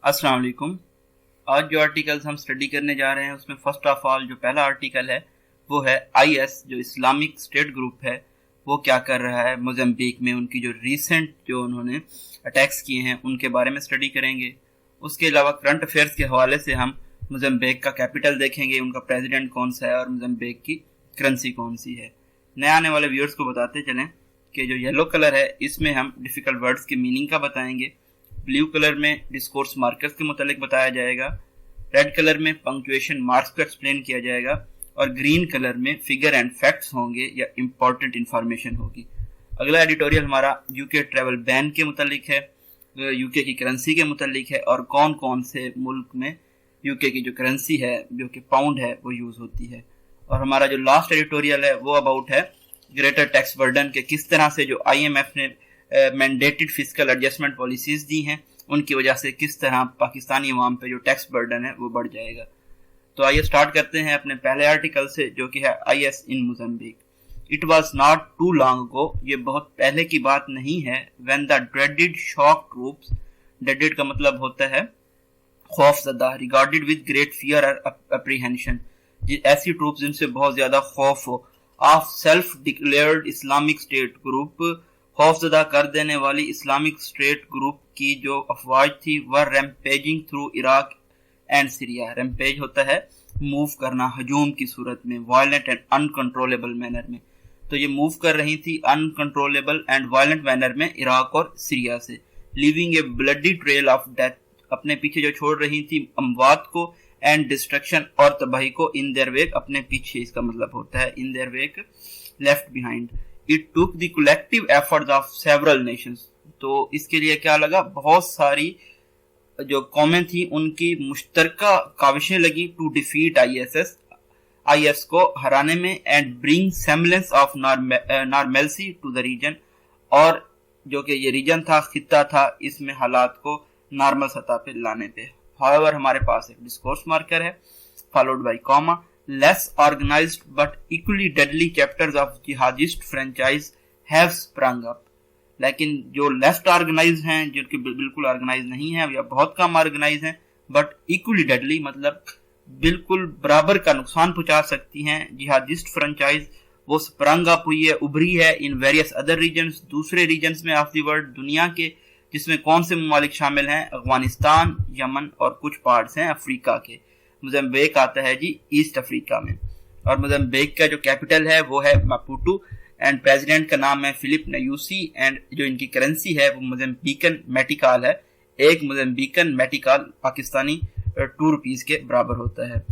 अस्सलाम वालेकुम। आज जो आर्टिकल्स हम स्टडी करने जा रहे हैं उसमें फर्स्ट ऑफ ऑल जो पहला आर्टिकल है वो है आईएस जो इस्लामिक स्टेट ग्रुप है वो क्या कर रहा है मोज़ाम्बिक में। उनकी जो रीसेंट जो उन्होंने अटैक्स किए हैं उनके बारे में स्टडी करेंगे। उसके अलावा करंट अफेयर्स के हवाले से हम मोज़ाम्बिक का कैपिटल देखेंगे, उनका प्रेसिडेंट कौन सा है और मोज़ाम्बिक की करेंसी कौन सी है। नए आने वाले व्यूअर्स को बताते चलें कि जो येलो कलर है इसमें हम डिफ़िकल्ट वर्ड्स के मीनिंग का बताएंगे, ब्लू कलर में डिस्कोर्स मार्कर्स के मुतालिक बताया जाएगा, रेड कलर में पंक्चुएशन मार्क्स को एक्सप्लेन किया जाएगा और ग्रीन कलर में फिगर एंड फैक्ट्स होंगे या इंपॉर्टेंट इंफॉर्मेशन होगी। अगला एडिटोरियल हमारा यूके ट्रैवल बैन के मुतालिक है, यूके की करेंसी के मुतालिक है और कौन कौन से मुल्क में यूके की जो करेंसी है जो कि पाउंड है वो यूज़ होती है। और हमारा जो लास्ट एडिटोरियल है वो अबाउट है ग्रेटर टैक्स बर्डन के किस तरह से जो आईएमएफ ने मैंडेटेड फिस्कल एडजस्टमेंट पॉलिसीज दी हैं उनकी वजह से किस तरह पाकिस्तानी अवाम पे जो टैक्स बर्डन है वो बढ़ जाएगा। तो आइए स्टार्ट करते हैं अपने पहले आर्टिकल से जो कि है IS in Mozambique. It was not too long ago, ये बहुत पहले की बात नहीं है, when the dreaded shock troops, dreaded का मतलब होता है खौफजदा, रिगार्डेड विद ग्रेट फियर और अप्रीहेंशन, ऐसी ट्रूप्स जिनसे बहुत ज्यादा खौफ हो, of self declared Islamic State group, खौफजदा कर देने वाली इस्लामिक स्टेट ग्रुप की जो अफवाज थी वह rampaging through Iraq and Syria. Rampage होता है मूव करना हजूम की सूरत में, वायलेंट एंड अनकंट्रोलेबल मैनर में। तो ये मूव कर रही थी अनकंट्रोलेबल एंड वायलेंट मैनर में इराक और सीरिया से, leaving A bloody trail of death, अपने पीछे जो छोड़ रही थी अमवात को, एंड डिस्ट्रक्शन और तबाही को, इन देयर वेक, अपने पीछे इसका मतलब होता है in their wake, left behind. It took the collective efforts of several Nations, तो इसके लिए क्या लगा, बहुत सारी जो कौमें थी उनकी मुश्तरका काविशें लगी टू डिफीट आईएस को हराने में, and bring semblance of normalcy to the region, और जो कि ये रीजन था, खित्ता था, इसमें हालात को नॉर्मल सतह पे लाने पे। हाउएवर हमारे पास एक डिस्कोर्स मार्कर है followed by comma, less organized but equally deadly chapters of jihadist franchise have sprung up, लेकिन जो लेफ्ट ऑर्गेनाइज हैं, जो कि बिल्कुल ऑर्गेनाइज नहीं है या बहुत कम ऑर्गेनाइज हैं, बट इक्वली डेडली मतलब बिल्कुल बराबर का नुकसान पहुंचा सकती हैं, जिहादिस्ट फ्रेंचाइज वो स्प्रंग अप हुई है, उभरी है इन वेरियस अदर रीजन्स, दूसरे रीजन्स में ऑफ द वर्ल्ड, दुनिया के, जिसमें कौन से ममालिक शामिल हैं, अफगानिस्तान, यमन और कुछ पार्ट्स हैं अफ्रीका के। मोज़ाम्बिक आता है जी ईस्ट अफ्रीका में, और मोज़ाम्बिक का जो कैपिटल है वो है मापुटू, एंड प्रेसिडेंट का नाम है फिलिप न्यूसी, एंड जो इनकी करेंसी है वो मोज़ाम्बिकन मेटिकाल है। एक मोज़ाम्बिकन मेटिकाल पाकिस्तानी 2 रुपीस के बराबर होता है।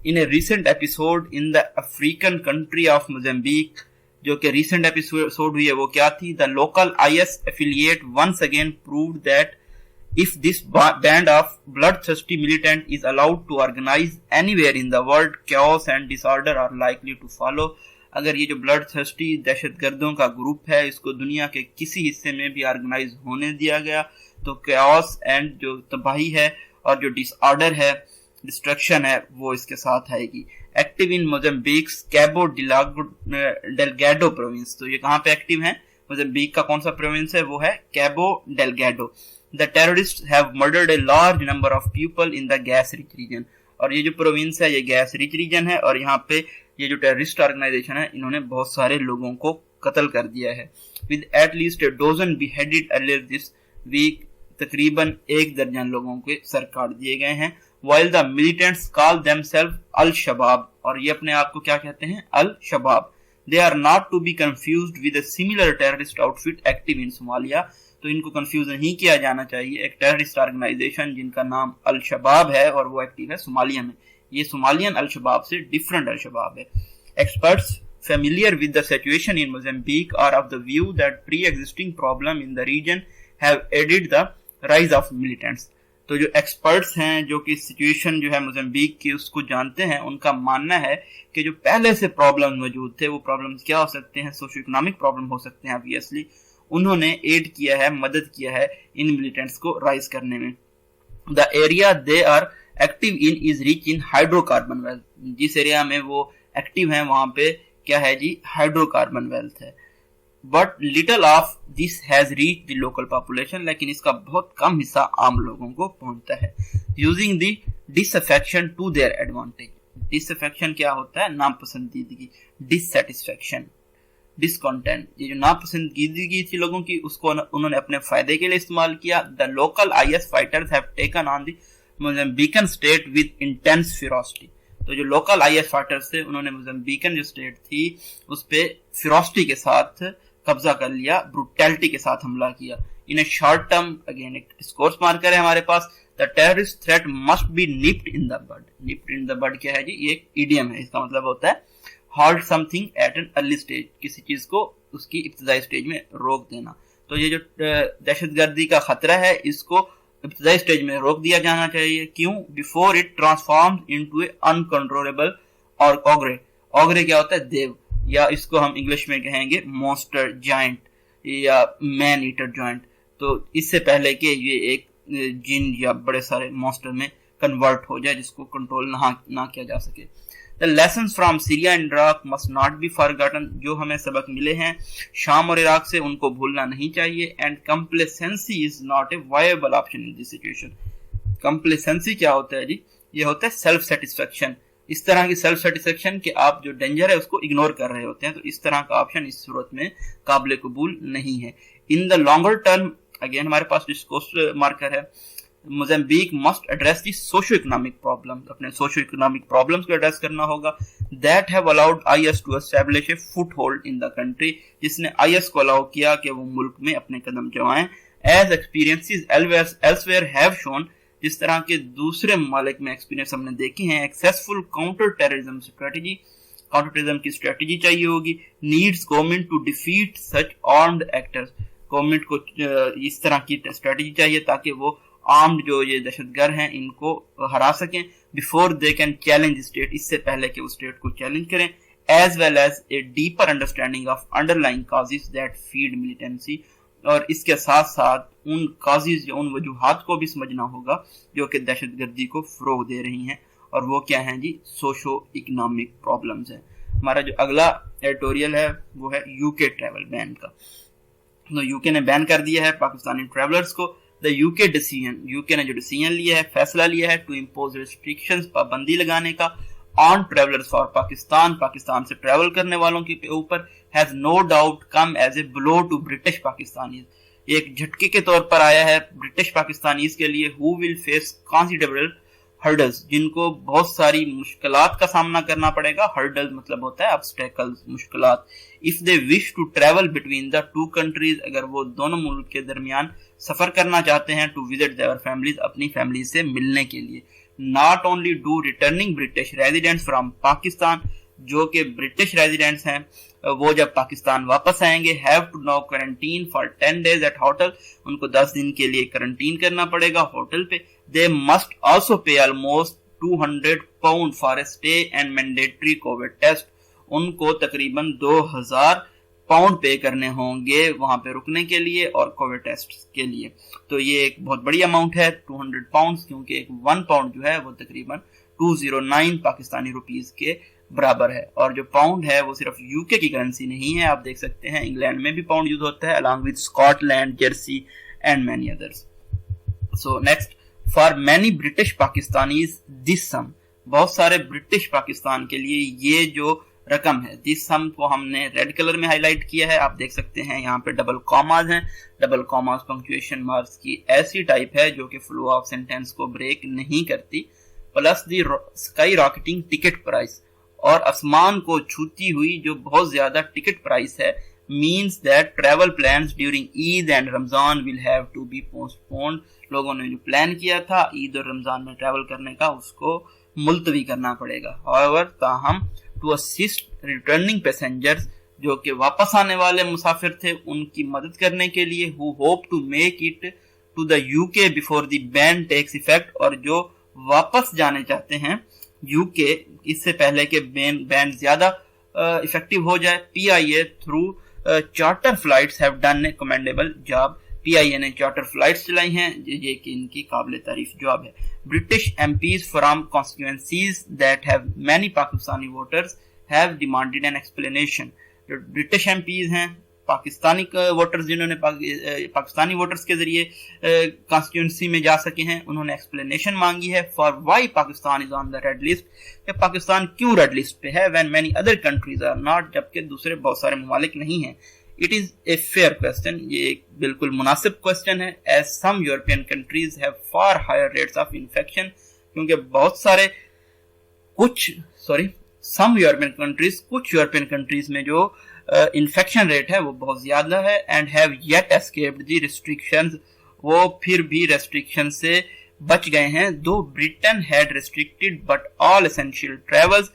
In a recent episode in the African country of Mozambique, जो कि रिसेंट एपिसोड हुई है वो क्या थी, the local IS affiliate once again proved that if this band of bloodthirsty militant is allowed to organize anywhere in the world, chaos and disorder are likely to follow। अगर ये जो bloodthirsty दहशतगर्दों का group है इसको दुनिया के किसी हिस्से में भी ऑर्गेनाइज होने दिया गया तो chaos एंड जो तबाही है और जो डिसऑर्डर है, डिस्ट्रक्शन है, वो इसके साथ आएगी। एक्टिव इन मोज़ाम्बिक्स कैबो डेलगैडो प्रोविंस, तो ये कहाँ पे एक्टिव है, मोज़ाम्बिक का कौन सा प्रोविंस है, वो है कैबो डेलगैडो। The terrorists have murdered a large number of people in the gas rich region, और ये जो प्रोविंस है ये गैस रिच रीजन है और यहाँ पे ये जो टेररिस्ट ऑर्गेनाइजेशन है इन्होंने बहुत सारे लोगों को कत्ल कर दिया है। With at least a dozen beheaded earlier this week, तकरीबन 1 दर्जन लोगों के सर काट दिए गए हैं। While the militants call themselves Al-Shabaab, और ये अपने आप को क्या कहते हैं, Al-Shabaab, they are not to be confused with a similar terrorist outfit active in Somalia, तो इनको कंफ्यूज नहीं किया जाना चाहिए। एक टेररिस्ट ऑर्गेनाइजेशन जिनका नाम अल शबाब है और वो एक्टिव है सोमालिया में, ये सोमालियन अल शबाब से डिफरेंट अल शबाब है। Experts familiar with the situation in Mozambique are of the view that pre existing problem in the region have added the rise of militants, तो जो एक्सपर्ट्स हैं जो कि सिचुएशन जो है मोज़ाम्बिक की उसको जानते हैं, उनका मानना है कि जो पहले से प्रॉब्लम मौजूद थे वो प्रॉब्लम्स क्या हो सकते हैं, सोशो इकोनॉमिक प्रॉब्लम हो सकते हैं। ऑब्वियसली उन्होंने एड किया है, मदद किया है इन मिलिटेंट्स को राइज करने में। The area they are active in is rich in hydrocarbon wealth, जिस एरिया में वो एक्टिव हैं वहां पे क्या है जी, हाइड्रोकार्बन वेल्थ है। But little of this has reach the local population, लेकिन इसका बहुत कम हिस्सा आम लोगों को पहुंचता है। Using the disaffection to their advantage. Disaffection क्या होता है? नापसंदीदगी, डिससेटिस्फेक्शन, डिसकंटेंट। ये जो नापसंदीदगी थी लोगों की, उसको उन्होंने अपने फायदे के लिए इस्तेमाल किया। The local IS fighters have taken on the Mozambican state with intense ferocity. तो जो लोकल IS फाइटर्स थे उन्होंने मोजाम्बिकन जो स्टेट थी उस पे फेरोसिटी के साथ कब्जा कर लिया, ब्रूटैलिटी के साथ हमला किया। In a short term, again एक डिस्कोर्स मार्कर है हमारे पास, the terrorist threat must be nipped in the bud. Nipped in the bud क्या है जी? ये एक इडियम है, इसका मतलब होता है halt something at an early stage, किसी चीज को उसकी इब्तदाई स्टेज में रोक देना। तो ये जो दहशतगर्दी का खतरा है इसको इब्तदाई स्टेज में रोक दिया जाना चाहिए। क्यों? Before it transform into A uncontrollable और ऑग्रे। ऑग्रे क्या होता है? देव, या इसको हम इंग्लिश में कहेंगे मॉन्स्टर जायंट या मैन ईटर जायंट। तो इससे पहले कि ये एक जिन या बड़े सारे मॉन्स्टर में कन्वर्ट हो जाए जिसको कंट्रोल ना किया जा सके। The lessons from Syria and Iraq must not be forgotten। जो हमें सबक मिले हैं शाम और इराक से उनको भूलना नहीं चाहिए। And complacency is not a viable option in this situation। Complacency क्या होता है जी? ये होता है सेल्फ सेटिस्फेक्शन। इस तरह की सेल्फ सेटिस्फेक्शन कि आप जो डेंजर है उसको इग्नोर कर रहे होते हैं, तो इस तरह का ऑप्शन इस सूरत में काबिल कबूल नहीं है। In the longer term, again हमारे पास डिस्कोर्स मार्कर है, Mozambique must address the socio economic problem. अपने सोशो इकोनॉमिक प्रॉब्लम्स को एड्रेस करना होगा। That have allowed IS to establish a foothold in the country, जिसने IS को allow किया कि वो मुल्क में अपने कदम जमाएं। As experiences elsewhere have shown, जिस तरह के दूसरे ममालिक में एक्सपीरियंस हमने देखे हैं, successful counter terrorism strategy, counter terrorism की स्ट्रेटजी चाहिए होगी। Needs government to defeat such armed actors. Government को इस तरह की स्ट्रेटजी चाहिए ताकि वो आर्म्ड जो ये दहशतगर्द हैं इनको हरा सकें। Before they can challenge state, इससे पहले कि वो स्टेट को चैलेंज करें। As well as a deeper understanding of underlying causes that feed militancy, और इसके साथ साथ उन कॉजेज या उन वजूहात को भी समझना होगा जो कि दहशतगर्दी को फरोग दे रही हैं, और वो क्या हैं जी? सोशो इकोनॉमिक प्रॉब्लम्स हैं। हमारा जो अगला एडिटोरियल है वो है यूके ट्रैवल बैन का। तो यूके ने बैन कर दिया है पाकिस्तानी ट्रैवलर्स को। द यूके डिसीजन, यूके ने जो डिसीजन लिया है, फैसला लिया है, टू इम्पोज रिस्ट्रिक्शंस, पाबंदी लगाने का, on travellers for Pakistan, Pakistan से ट्रैवल करने वालों के ऊपर, has no doubt come as a blow to British Pakistanis. एक झटके के तौर पर आया है ब्रिटिश पाकिस्तानीज के लिए, who will face considerable hurdles, जिनको बहुत सारी मुश्किलात का सामना करना पड़ेगा। हर्डल्स मतलब होता है ऑब्स्टेकल्स, मुश्किलात। If they wish to travel between the two countries, अगर वो दोनों मुल्क के दरमियान सफर करना चाहते हैं, टू विजिट देयर फैमिलीज, अपनी फैमिली से मिलने के लिए। Not only do returning British residents from Pakistan, जो कि ब्रिटिश रेजिडेंट्स हैं वो जब पाकिस्तान वापस आएंगे, have to now quarantine for 10 days at hotel, उनको 10 दिन के लिए क्वारंटीन करना पड़ेगा होटल पे। They must also pay almost £200 for a stay and mandatory covid test, उनको तकरीबन £2000 पे करने होंगे वहां पे रुकने के लिए और कोविड टेस्ट के लिए। तो ये एक बहुत बड़ी अमाउंट है £200, क्योंकि एक 1 पाउंड जो है वो तकरीबन 209 पाकिस्तानी रुपीस के बराबर है। और जो पाउंड है वो सिर्फ यूके की करेंसी नहीं है, आप देख सकते हैं इंग्लैंड में भी पाउंड यूज होता है, along with Scotland, Jersey and many others. So next, for many British Pakistanis this sum, बहुत सारे ब्रिटिश पाकिस्तान के लिए ये जो रकम है, दिस सम को हमने रेड कलर में हाईलाइट किया है, आप देख सकते हैं यहाँ पे डबल कॉमास हैं। डबल कॉमास पंक्चुएशन मार्क्स की ऐसी टाइप है जो कि फ्लो ऑफ सेंटेंस को ब्रेक नहीं करती। Plus the skyrocketing ticket price, और आसमान को छूती हुई जो बहुत ज्यादा टिकट प्राइस है, means that travel plans during Eid and Ramzan will have to be postponed. लोगों ने जो प्लान किया था ईद और रमजान में ट्रैवल करने का, उसको मुलतवी करना पड़ेगा। हाउएवर, ताहम टू असिस्ट रिटर्निंग पैसेंजर्स, जो कि वापस आने वाले मुसाफिर थे, उनकी मदद करने के लिए, who hope to make it to the UK before the ban takes effect, और जो वापस जाने चाहते हैं यूके इससे पहले के बैन ज्यादा इफेक्टिव हो जाए। PIA through charter flights have done A commendable job, PIA ने चार्टर फ्लाइट्स चलाई हैं, ये कि इनकी काबिल तारीफ जॉब है। British MPs from constituencies that have many Pakistani voters have demanded an explanation. जो ब्रिटिश MPs हैं पाकिस्तानी वोटर्स जिन्होंने पाकिस्तानी वोटर्स के जरिए कॉन्स्टिट्यूंसी में जा सके हैं, उन्होंने एक्सप्लेनेशन मांगी है for why Pakistan is on the red list, कि पाकिस्तान क्यों रेड लिस्ट पे है when many other countries are not, जबकि दूसरे बहुत सारे ममालिक नहीं हैं। It is a fair question, ये एक बिल्कुल मुनासिब क्वेश्चन है, as some European countries have far higher rates of infection, क्योंकि कुछ यूरोपियन कंट्रीज में जो इन्फेक्शन रेट है वो बहुत ज्यादा है, and have yet escaped the restrictions, वो फिर भी रेस्ट्रिक्शन से बच गए हैं। Though Britain had restricted but all essential travels,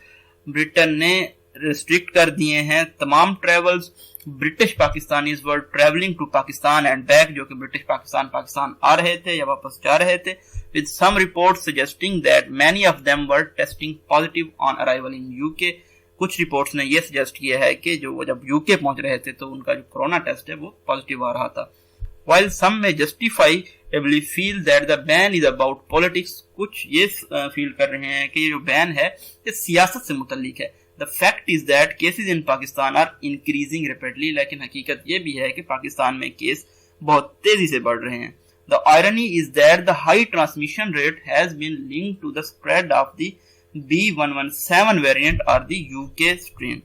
Britain ने रिस्ट्रिक्ट कर दिए हैं तमाम travels. British Pakistanis were travelling to Pakistan and back, जो कि ब्रिटिश पाकिस्तान आ रहे थे या वापस जा रहे थे, with some reports suggesting that many of them were testing positive on arrival in UK। कुछ रिपोर्ट्स ने ये सजेस्ट किया है कि जो जब यूके पहुंच रहे थे तो उनका जो कोरोना टेस्ट है वो पॉजिटिव आ रहा था। While some may justifiably feel that the ban is about politics, कुछ ये फील कर रहे हैं कि ये जो बैन है ये सियासत से मुतल्लिक है। The fact is that cases in Pakistan are increasing rapidly, लेकिन हकीकत ये भी है कि पाकिस्तान में केस बहुत तेजी से बढ़ रहे हैं। The irony is that the high transmission rate has been linked to the spread of the B117 variant or the UK strain।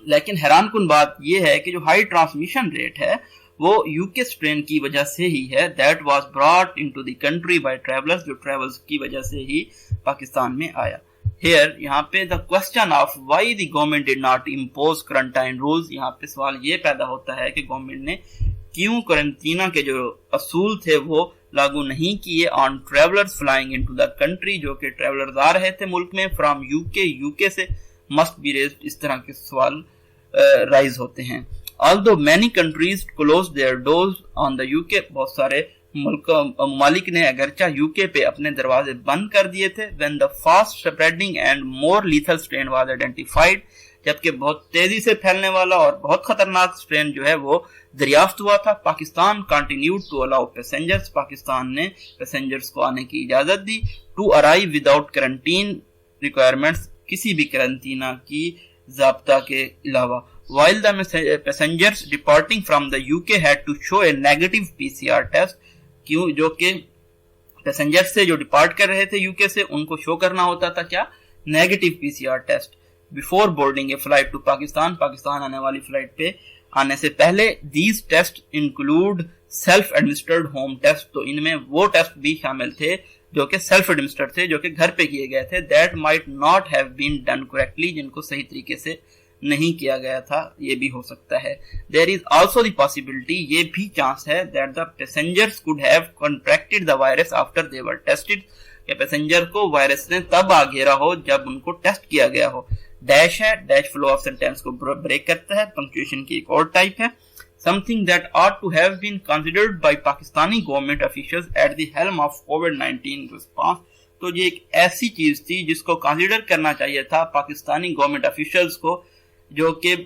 लेकिन हैरानकुन बात यह है कि जो हाई ट्रांसमिशन रेट है वो यूके स्ट्रेन की वजह से ही है, that was brought into the country bye travellers, जो ट्रैवल्स की वजह से ही पाकिस्तान में आया। Here, यहाँ पे the question of why the government did not impose quarantine rules, यहाँ पे सवाल ये पैदा होता है कि गवर्नमेंट ने क्यों क्वारंटीना के जो असूल थे वो लागू नहीं किए on travellers flying into the country, जो कि ट्रैवलर्स आ रहे थे मुल्क में फ्रॉम यूके से, मस्ट बी रेज्ड, इस तरह के सवाल राइज होते हैं। Although many countries closed their doors on the UK, बहुत सारे ममालिक ने अगरचा यूके पे अपने दरवाजे बंद कर दिए थे, when the fast spreading and more lethal strain was identified, जबकि बहुत तेजी से फैलने वाला और बहुत खतरनाक स्ट्रेन जो है वो दरियाफ्त हुआ था। Pakistan continued to allow passengers, Pakistan ने पैसेंजर्स को आने की इजाजत दी, to arrive without quarantine requirements, किसी भी क्वारंटीना की ज़ाब्ता के अलावा। While the passengers departing from the UK had to show a negative PCR test, क्यों, जो कि पैसेंजर से जो डिपार्ट कर रहे थे यूके से उनको शो करना होता था क्या, negative PCR test, before boarding a flight to Pakistan, Pakistan आने वाली फ्लाइट पे आने से पहले। These test include self administered home test, तो इनमें वो टेस्ट भी शामिल थे जो कि सेल्फ एडमिनिस्टर्ड थे, जो कि घर पे किए गए थे, that might not have been done correctly, जिनको सही तरीके से नहीं किया गया था, ये भी हो सकता है। There is also the possibility, ये भी चांस है, that the passengers could have contracted the virus after they were tested, कि पैसेंजर को वायरस ने तब आ घेरा हो जब उनको टेस्ट किया गया हो। डैश है, डैश फ्लो ऑफ सेंटेंस को ब्रेक करता है, पंक्चुएशन की एक और टाइप है। Something that ought to have been considered by Pakistani government officials at the helm of covid response, तो ये एक ऐसी चीज थी जिसको कंसीडर करना चाहिए था पाकिस्तानी गवर्नमेंट ऑफिशियल्स को, जो कि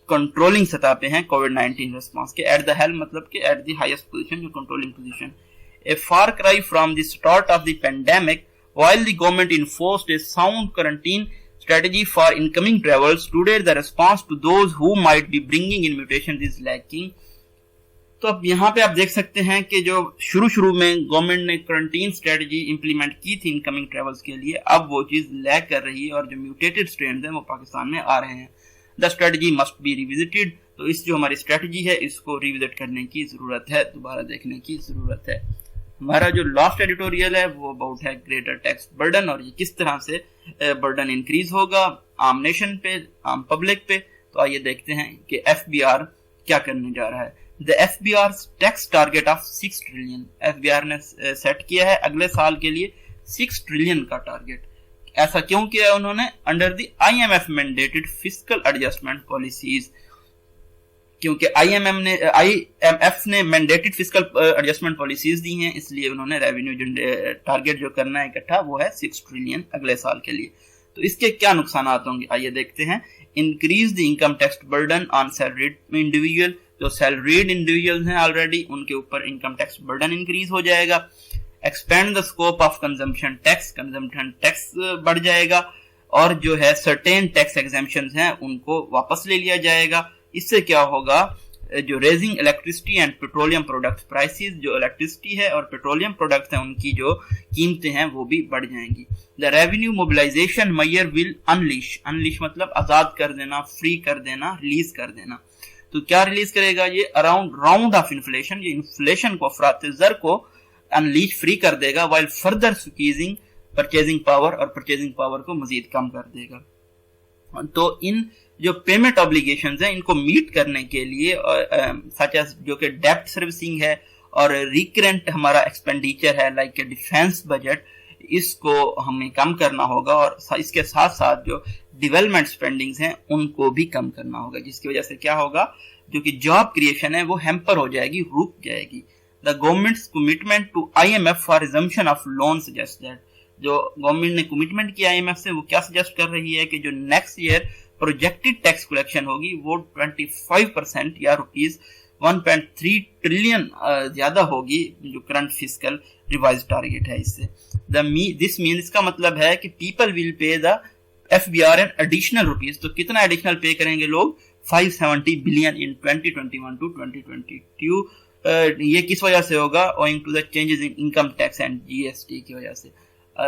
कंट्रोलिंग सतह पे हैं कोविड-19 रिस्पांस के। एट द हेल्म मतलब कि एट द हाईएस्ट पोजीशन, जो controlling position. A far cry from the start of the pandemic, while the government enforced A sound quarantine strategy for incoming travelers, today the response to those who might be bringing in mutations is lacking। तो अब यहाँ पे आप देख सकते हैं कि जो शुरू में गवर्नमेंट ने क्वारंटीन स्ट्रेटजी इंप्लीमेंट की थी इनकमिंग ट्रेवल्स के लिए, अब वो चीज लैक कर रही है और जो म्यूटेटेड स्ट्रेन हैं वो पाकिस्तान में आ रहे हैं। The strategy must be revisited, तो इस जो हमारी स्ट्रेटजी है इसको रिविजिट करने की जरूरत है, दोबारा देखने की जरूरत है। हमारा जो लास्ट एडिटोरियल है वो अबाउट है ग्रेटर टैक्स बर्डन, और ये किस तरह से बर्डन इंक्रीज होगा आम नेशन पे, आम पब्लिक पे। तो आइए देखते हैं कि एफबीआर क्या करने जा रहा है। The FBR tax target of 6 trillion, FBR ने सेट किया है अगले साल के लिए 6 ट्रिलियन का टारगेट। ऐसा क्यों किया है उन्होंने? Under the IMF mandated fiscal adjustment policies, क्योंकि IMF ने मैंडेटेड फिस्कल एडजस्टमेंट पॉलिसीज दी हैं, इसलिए उन्होंने रेवेन्यू टारगेट जो करना है इकट्ठा वो है 6 ट्रिलियन अगले साल के लिए। तो इसके क्या नुकसान होंगे आइए देखते हैं। Increase the income tax burden on salaried individual, जो सैलरीड इंडिविजुअल्स हैं ऑलरेडी उनके ऊपर इनकम टैक्स बर्डन इंक्रीज हो जाएगा। Expand the scope of consumption tax, consumption tax बढ़ जाएगा, और जो है सर्टेन टैक्स एग्जेम्पशंस हैं उनको वापस ले लिया जाएगा। इससे क्या होगा, जो raising electricity and petroleum product prices, जो इलेक्ट्रिसिटी है और पेट्रोलियम प्रोडक्ट्स हैं उनकी जो कीमतें हैं वो भी बढ़ जाएंगी। The revenue mobilisation measure will unleash मतलब आजाद कर देना, फ्री कर देना, रिलीज कर देना। तो क्या रिलीज करेगा ये, राउंड ऑफ इन्फ्लेशन, ये इन्फ्लेशन को, अफरात ज़र को अनलीश फ्री कर देगा, while further squeezing purchasing power, और परचेजिंग पावर को मजीद कम कर देगा। तो इन जो पेमेंट ऑब्लिगेशंस हैं इनको मीट करने के लिए सच एज जो कि डेब्ट सर्विसिंग है और रिकरेंट हमारा एक्सपेंडिचर है लाइक डिफेंस बजट, इसको हमें कम करना होगा, और इसके साथ साथ जो डेवलपमेंट स्पेंडिंग्स हैं उनको भी कम करना होगा, जिसकी वजह से क्या होगा, जो कि जॉब क्रिएशन है वो हैम्पर हो जाएगी, रुक जाएगी। The government's commitment to IMF for resumption of loan suggest that, जो गवर्नमेंट ने कमिटमेंट किया IMF से वो क्या सजेस्ट कर रही है कि जो next year projected tax collection होगी वो 25% या ₹1.3 ट्रिलियन ज्यादा होगी, जो करंट फिस्कल रिवाइज टारगेट है इससे। दिस मीन, इसका मतलब है कि people will pay the FBR and additional rupees. तो कितना एडिशनल पे करेंगे लोग, 570 बिलियन इन 2021 टू 2022। ये किस वजह से होगा, owing to the changes in income tax and GST की वजह से।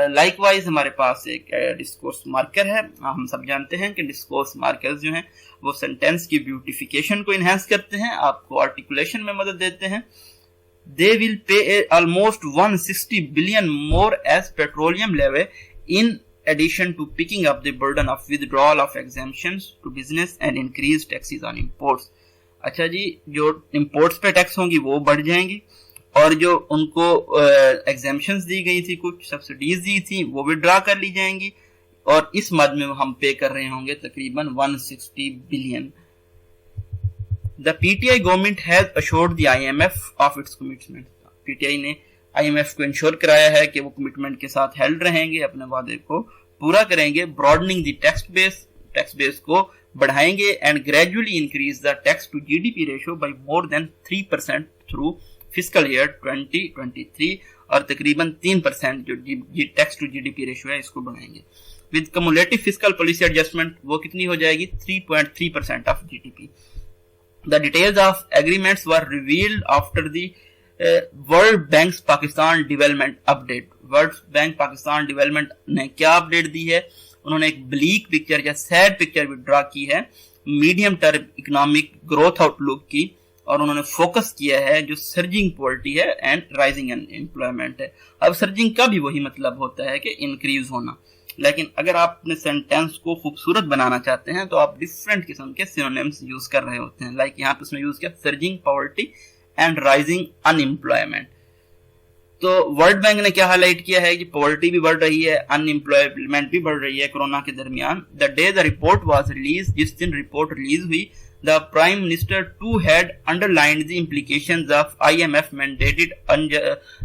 लाइकवाइज हमारे पास एक डिस्कोर्स मार्कर है। हम सब जानते हैं कि डिस्कोर्स मार्कर्स जो हैं वो सेंटेंस की ब्यूटिफिकेशन को इनहेंस करते हैं, आपको आर्टिकुलेशन में मदद देते हैं। They will pay almost 160 billion more as petroleum levy in addition to picking up the burden of withdrawal of exemptions to business and increased taxes on imports। अच्छा जी, जो imports पे टैक्स होंगी वो बढ़ जाएंगी, और जो उनको एग्जेम्पशंस दी गई थी, कुछ सब्सिडीज दी थी, वो विड्रॉ कर ली जाएंगी, और इस मद में हम पे कर रहे होंगे तकरीबन 160 billion. The PTI government has assured the IMF of its commitment. PTI ने IMF को इंश्योर कराया है कि वो कमिटमेंट के साथ हेल्ड रहेंगे, अपने वादे को पूरा करेंगे। ब्रॉडनिंग द टैक्स बेस को बढ़ाएंगे, and gradually increase the tax to GDP ratio by more than 3% through fiscal year 2023, और तकरीबन 3% जो टैक्स टू GDP रेशियो है इसको बढ़ाएंगे। With cumulative fiscal policy adjustment वो कितनी हो जाएगी, 3.3% of GDP। The details of agreements were revealed after the world bank Pakistan development update. World bank Pakistan development ने क्या अपडेट दी है, उन्होंने एक ब्लीक पिक्चर या सैड पिक्चर विड्रॉ की है medium term economic growth outlook की, और उन्होंने फोकस किया है जो सर्जिंग पॉवर्टी है एंड राइजिंग एम्प्लॉयमेंट है। अब सर्जिंग का भी वही मतलब होता है कि इंक्रीज होना, लेकिन अगर आप अपने सेंटेंस को खूबसूरत बनाना चाहते हैं तो आप डिफरेंट किस्म के सिनोनिम्स यूज कर रहे होते हैं। लाइक यहाँ पे उसने यूज किया surging poverty and rising unemployment. तो वर्ल्ड बैंक ने क्या हाईलाइट किया है कि पॉवर्टी भी बढ़ रही है, अनएम्प्लॉयमेंट भी बढ़ रही है कोरोना के दरमियान। The day the report was release, जिस दिन रिपोर्ट रिलीज हुई, the prime minister too had underlined the implications of IMF mandated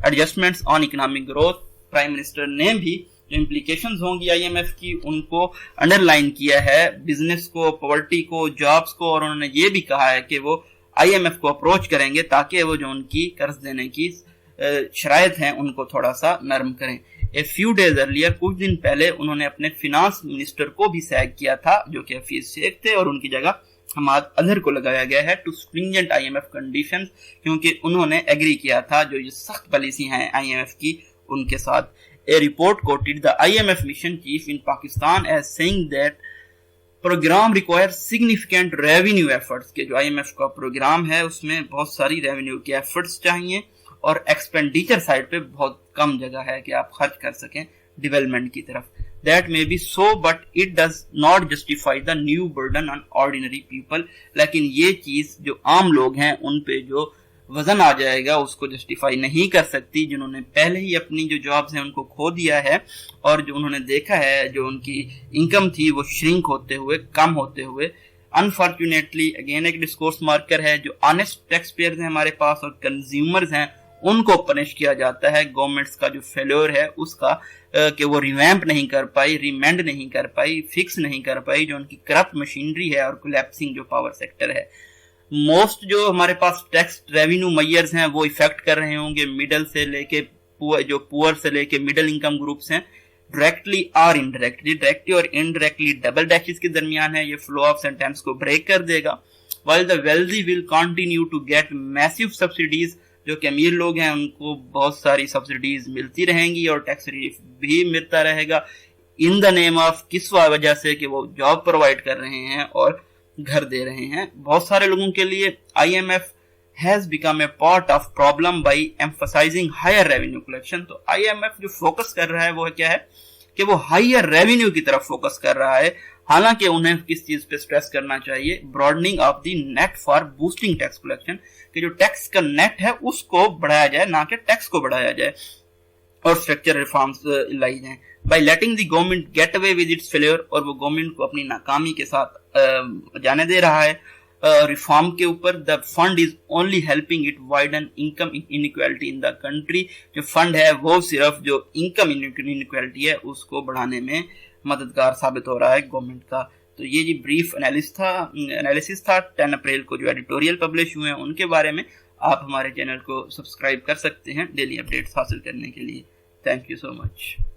adjustments on economic growth. Prime minister ने भी जो इम्प्लीकेशंस होंगी IMF की उनको अंडरलाइन किया है, बिजनेस को, पॉवर्टी को, जॉब्स को, और उन्होंने ये भी कहा है कि वो IMF को अप्रोच करेंगे ताकि वो जो उनकी कर्ज देने की शराइत हैं उनको थोड़ा सा नरम करें। ए फ्यू डेज अर्लियर, कुछ दिन पहले उन्होंने अपने फिनांस मिनिस्टर को भी सैग किया था जो कि हफीज शेख थे, और उनकी जगह हमाद अजहर को लगाया गया है टू स्ट्रिंजेंट IMF कंडीशंस, क्योंकि उन्होंने एग्री किया था जो ये सख्त पॉलिसी हैं IMF की उनके साथ। A report quoted the IMF mission chief in Pakistan as saying that programme require significant revenue efforts, के जो IMF का प्रोग्राम है उसमें बहुत सारी रेवेन्यू के एफर्ट्स चाहिए, और एक्सपेंडिचर साइड पे बहुत कम जगह है कि आप खर्च कर सकें डेवलपमेंट की तरफ। That may be so but it does not justify the new burden on ordinary people. लेकिन ये चीज जो आम लोग हैं उन पे जो वजन आ जाएगा उसको जस्टिफाई नहीं कर सकती, जिन्होंने पहले ही अपनी जो जॉब्स हैं उनको खो दिया है, और जो उन्होंने देखा है जो उनकी इनकम थी वो श्रिंक होते हुए, कम होते हुए। अनफॉर्चुनेटली अगेन एक डिस्कोर्स मार्कर है, जो ऑनेस्ट टैक्स पेयर्स हैं हमारे पास और कंज्यूमर्स हैं उनको पनिश किया जाता है। गवर्नमेंट्स का जो फेल्योर है उसका कि वो रिवैम्प नहीं कर पाई, रिमेंड नहीं कर पाई, फिक्स नहीं कर पाई जो उनकी करप्ट मशीनरी है और कोलैप्सिंग जो पावर सेक्टर है। मोस्ट जो हमारे पास टैक्स रेवेन्यू मेजर्स हैं वो इफेक्ट कर रहे होंगे मिडल से लेके जो पुअर से लेके मिडिल इनकम ग्रुप्स हैं, डायरेक्टली और इनडायरेक्टली। डायरेक्टली और इनडायरेक्टली डबल डैशेस के दरमियान है, ये फ्लो ऑफ सेंटेंस को ब्रेक कर देगा। while the wealthy will continue to get massive subsidies। जो कि अमीर लोग हैं उनको बहुत सारी सब्सिडीज मिलती रहेंगी और टैक्स रिलीफ भी मिलता रहेगा इन द नेम ऑफ, किस वजह से कि वो जॉब प्रोवाइड कर रहे हैं और घर दे रहे हैं। बहुत सारे लोगों के लिए IMF has become a part of problem by emphasizing higher revenue collection। तो IMF जो फोकस कर रहा है वो क्या है कि वो हायर रेवेन्यू की तरफ फोकस कर रहा है, हालांकि उन्हें किस चीज पे स्ट्रेस करना चाहिए, broadening of the net for boosting tax collection, कि जो टैक्स का नेट है उसको बढ़ाया जाए, ना कि टैक्स को बढ़ाया जाए, और स्ट्रक्चर रिफॉर्म्स लाई जाए। By letting the government get away with its failure, और वो गवर्नमेंट को अपनी नाकामी के साथ जाने दे रहा है रिफॉर्म के ऊपर। The fund is only helping it widen income inequality in the country. जो फंड है वो सिर्फ जो इनकम इनइक्वालिटी है उसको बढ़ाने में मददगार साबित हो रहा है गवर्नमेंट का। तो ये जी ब्रीफ एनालिसिस था 10 अप्रैल को जो एडिटोरियल पब्लिश हुए हैं उनके बारे में। आप हमारे चैनल को सब्सक्राइब कर सकते हैं डेली अपडेट्स हासिल करने के लिए। Thank you so much.